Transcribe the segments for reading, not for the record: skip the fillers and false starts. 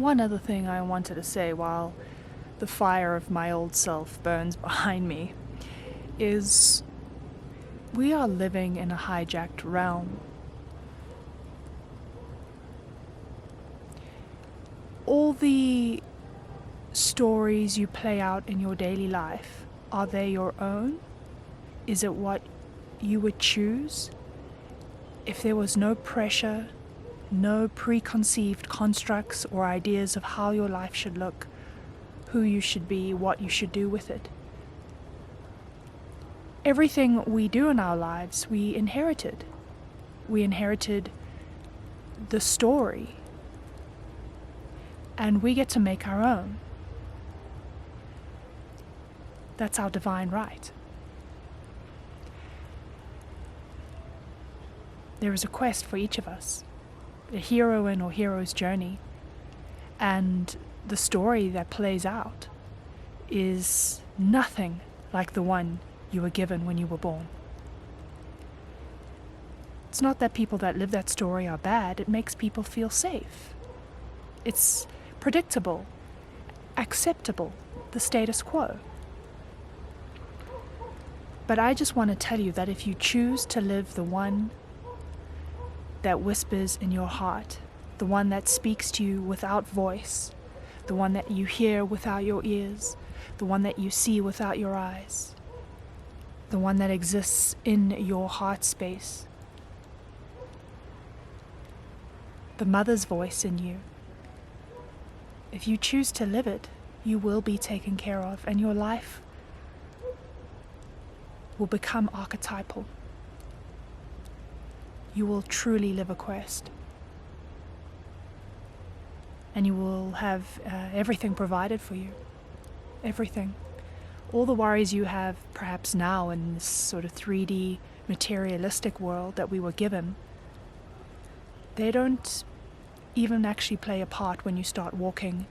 one other thing I wanted to say while the fire of my old self burns behind me is we are living in a hijacked realm. All the stories you play out in your daily life, are they your own? Is it what you would choose? If there was no pressure, no preconceived constructs or ideas of how your life should look, who you should be, what you should do with it. Everything we do in our lives, we inherited. We inherited the story, and we get to make our own. That's our divine right. There is a quest for each of us, a heroine or hero's journey, and the story that plays out is nothing like the one you were given when you were born. It's not that people that live that story are bad, it makes people feel safe. It's predictable, acceptable, the status quo. But I just want to tell you that if you choose to live the one that whispers in your heart, the one that speaks to you without voice, the one that you hear without your ears, the one that you see without your eyes, the one that exists in your heart space, the mother's voice in you. If you choose to live it, you will be taken care of, and your life will become archetypal. You will truly live a quest. And you will have everything provided for you. Everything. All the worries you have perhaps now in this sort of 3D materialistic world that we were given, they don't even actually play a part when you start walking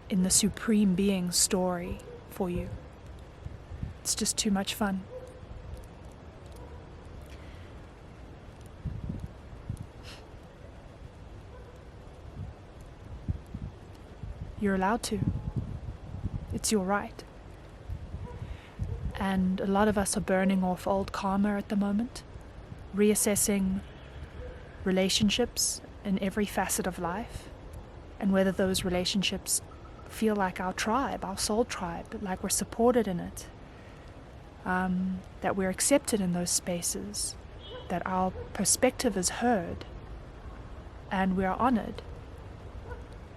in the Supreme Being's story for you. It's just too much fun. You're allowed to. It's your right. And a lot of us are burning off old karma at the moment, reassessing relationships in every facet of life, and whether those relationships feel like our tribe, our soul tribe, like we're supported in it, that we're accepted in those spaces, that our perspective is heard, and we're honored.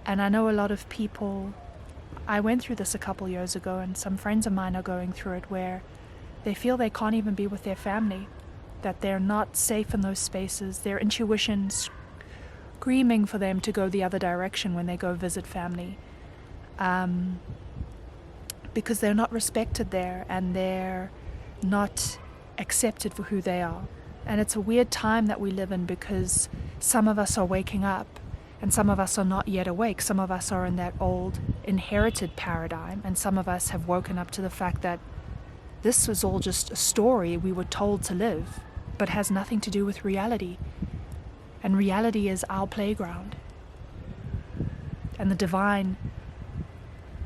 And I know a lot of people, I went through this a couple years ago, and some friends of mine are going through it, where they feel they can't even be with their family, that they're not safe in those spaces, their intuition's screaming for them to go the other direction when they go visit family, because they're not respected there, and they're not accepted for who they are. And it's a weird time that we live in, because some of us are waking up, and some of us are not yet awake. Some of us are in that old inherited paradigm, and some of us have woken up to the fact that this was all just a story we were told to live, but has nothing to do with reality. And reality is our playground. And the divine,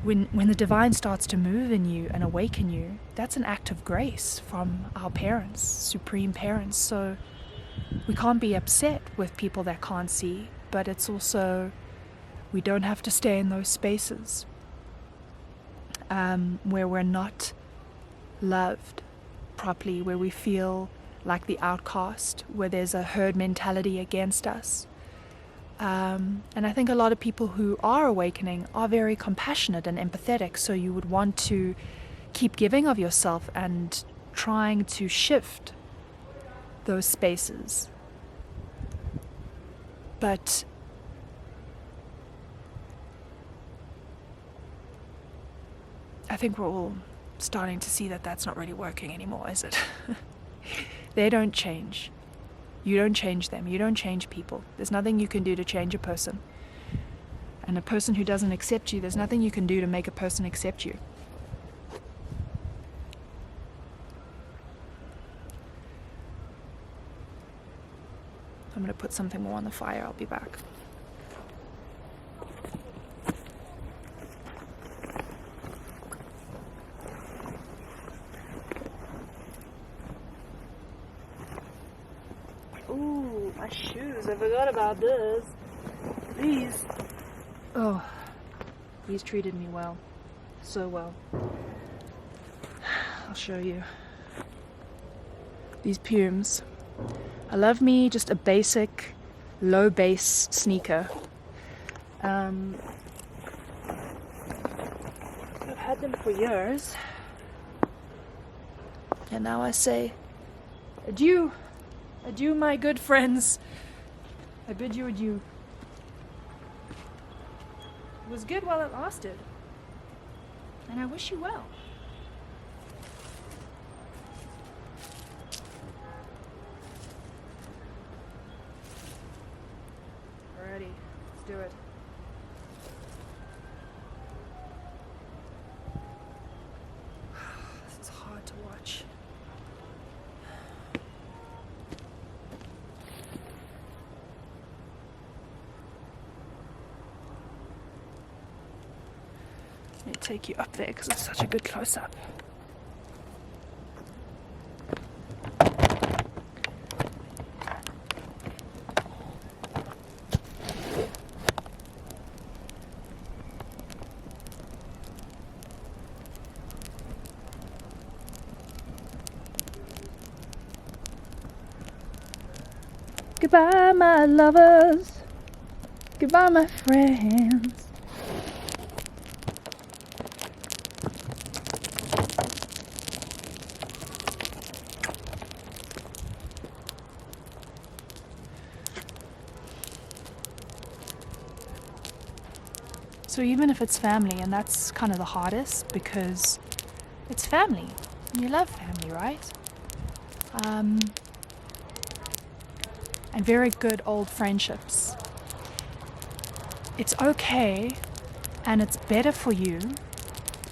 when the divine starts to move in you and awaken you, that's an act of grace from our parents, supreme parents. So we can't be upset with people that can't see, but it's also, we don't have to stay in those spaces where we're not loved properly, where we feel like the outcast, where there's a herd mentality against us. And I think a lot of people who are awakening are very compassionate and empathetic, so you would want to keep giving of yourself and trying to shift those spaces. But I think we're all starting to see that that's not really working anymore, is it? They don't change. You don't change them. You don't change people. There's nothing you can do to change a person. And a person who doesn't accept you, there's nothing you can do to make a person accept you. I'm going to put something more on the fire. I'll be back. shoes. I forgot about this. These. Oh, these treated me well. So well. I'll show you. These Pumes. I love me just a basic, low base sneaker. I've had them for years. And now I say, adieu. Adieu, my good friends. I bid you adieu. It was good while it lasted. And I wish you well. Alrighty, let's do it. This is hard to watch. Let me take you up there because it's such a good close-up. Goodbye, my lovers. Goodbye, my friends. So even if it's family, and that's kind of the hardest because it's family. You love family, right? And very good old friendships. It's okay and it's better for you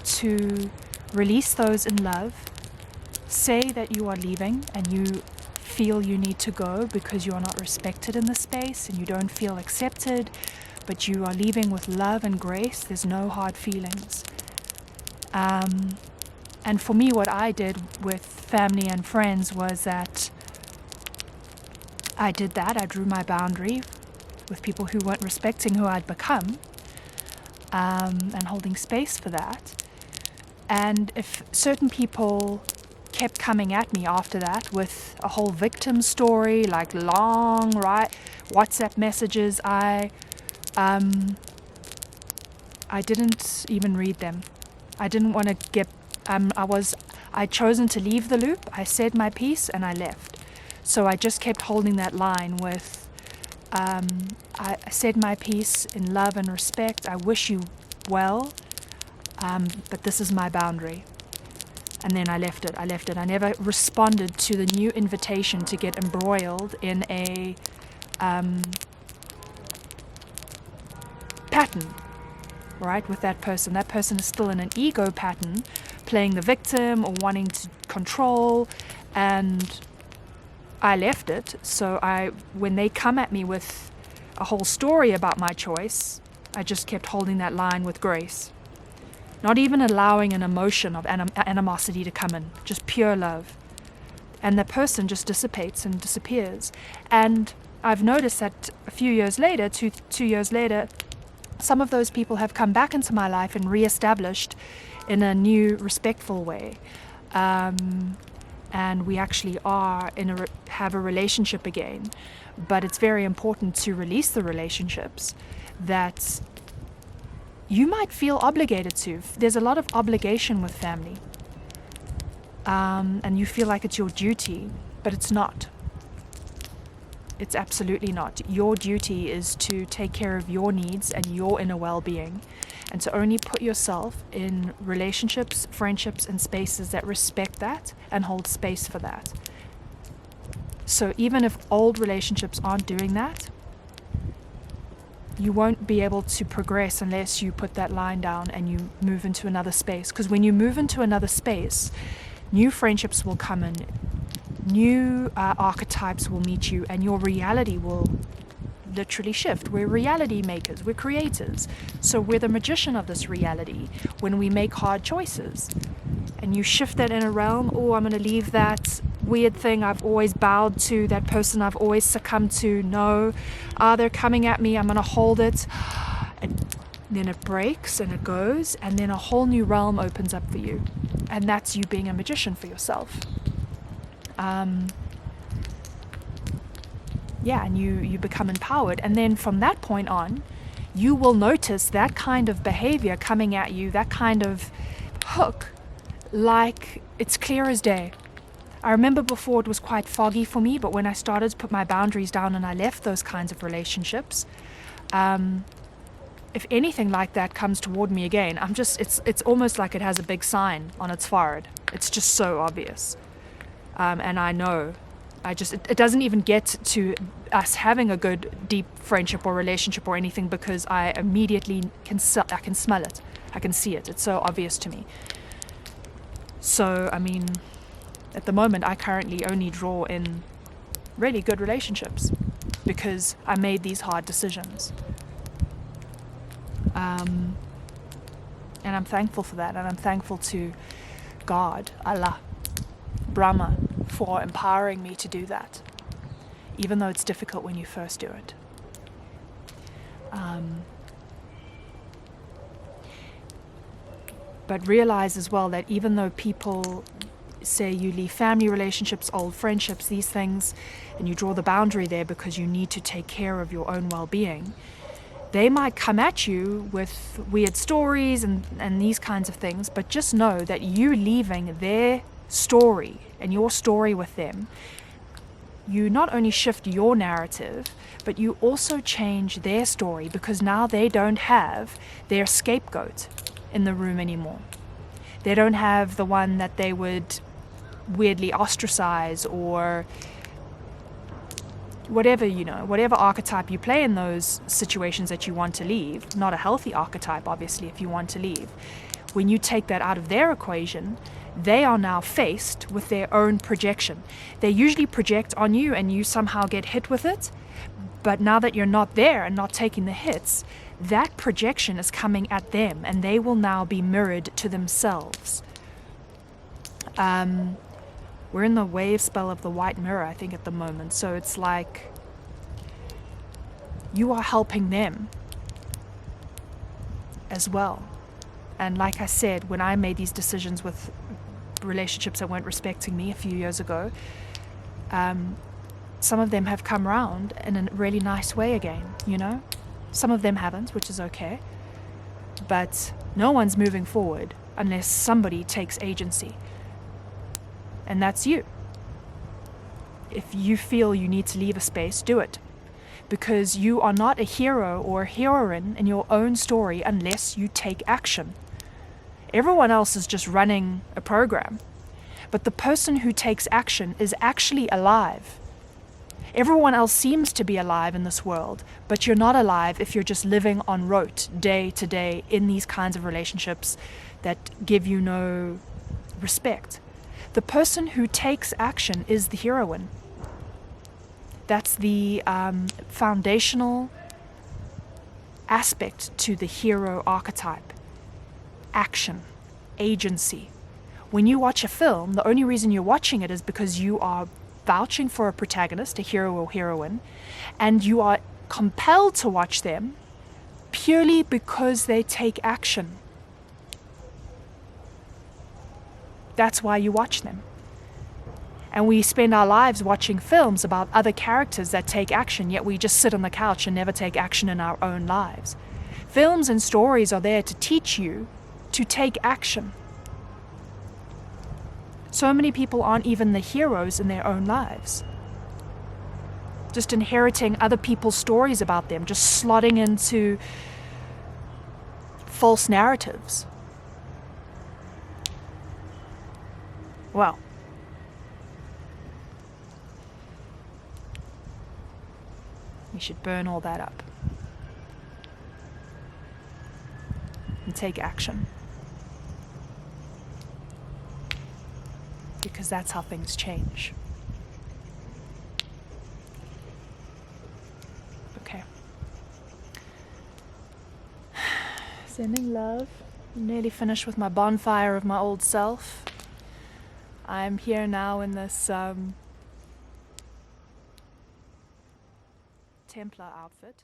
to release those in love, say that you are leaving and you feel you need to go because you are not respected in the space and you don't feel accepted, but you are leaving with love and grace. There's no hard feelings. And for me, what I did with family and friends was that I did that. I drew my boundary with people who weren't respecting who I'd become, and holding space for that. And if certain people kept coming at me after that with a whole victim story, like long WhatsApp messages, I didn't even read them. I didn't want to get. I'd chosen to leave the loop. I said my piece and I left. So I just kept holding that line with, I said my piece in love and respect. I wish you well, but this is my boundary. And then I left it. I never responded to the new invitation to get embroiled in a pattern, right, with that person. That person is still in an ego pattern, playing the victim or wanting to control, and I left it. So when they come at me with a whole story about my choice, I just kept holding that line with grace. Not even allowing an emotion of animosity to come in, just pure love. And the person just dissipates and disappears. And I've noticed that a few years later, two years later, some of those people have come back into my life and reestablished in a new, respectful way. And we actually are have a relationship again. But it's very important to release the relationships that you might feel obligated to. There's a lot of obligation with family. And you feel like it's your duty, but it's not. It's absolutely not. Your duty is to take care of your needs and your inner well-being, and to only put yourself in relationships, friendships, and spaces that respect that and hold space for that. So even if old relationships aren't doing that, you won't be able to progress unless you put that line down and you move into another space. Because when you move into another space, new friendships will come in, new archetypes will meet you, and your reality will literally shift. We're reality makers, we're creators. So we're the magician of this reality when we make hard choices. And you shift that in a realm, oh, I'm going to leave that weird thing I've always bowed to, that person I've always succumbed to. No, they're coming at me, I'm going to hold it. And then it breaks and it goes, and then a whole new realm opens up for you. And that's you being a magician for yourself. And you become empowered. And then from that point on, you will notice that kind of behavior coming at you, that kind of hook, like it's clear as day. I remember before it was quite foggy for me, but when I started to put my boundaries down and I left those kinds of relationships, if anything like that comes toward me again, it's almost like it has a big sign on its forehead. It's just so obvious. And I know, it doesn't even get to us having a good, deep friendship or relationship or anything, because I immediately can smell it. I can see it. It's so obvious to me. So, I mean, at the moment, I currently only draw in really good relationships because I made these hard decisions. And I'm thankful for that. And I'm thankful to God, Allah, Brahma, for empowering me to do that, even though it's difficult when you first do it. But realize as well that even though people say you leave family relationships, old friendships, these things, and you draw the boundary there because you need to take care of your own well-being, they might come at you with weird stories and these kinds of things, but just know that you leaving their story and your story with them, you not only shift your narrative, but you also change their story, because now they don't have their scapegoat in the room anymore. They don't have the one that they would weirdly ostracize, or whatever archetype you play in those situations that you want to leave. Not a healthy archetype, obviously, if you want to leave. When you take that out of their equation, they are now faced with their own projection. They usually project on you and you somehow get hit with it. But now that you're not there and not taking the hits, that projection is coming at them, and they will now be mirrored to themselves. We're in the wave spell of the white mirror, I think, at the moment. So it's like you are helping them as well. And like I said, when I made these decisions with relationships that weren't respecting me a few years ago, some of them have come around in a really nice way again, you know? Some of them haven't, which is okay. But no one's moving forward unless somebody takes agency. And that's you. If you feel you need to leave a space, do it. Because you are not a hero or a heroine in your own story unless you take action. Everyone else is just running a program. But the person who takes action is actually alive. Everyone else seems to be alive in this world, but you're not alive if you're just living on rote day to day in these kinds of relationships that give you no respect. The person who takes action is the heroine. That's the foundational aspect to the hero archetype. Action, agency. When you watch a film, the only reason you're watching it is because you are vouching for a protagonist, a hero or heroine, and you are compelled to watch them purely because they take action. That's why you watch them. And we spend our lives watching films about other characters that take action, yet we just sit on the couch and never take action in our own lives. Films and stories are there to teach you to take action. So many people aren't even the heroes in their own lives. Just inheriting other people's stories about them, just slotting into false narratives. Well, we should burn all that up and take action. Because that's how things change. Okay. Sending love. I'm nearly finished with my bonfire of my old self. I'm here now in this Templar outfit.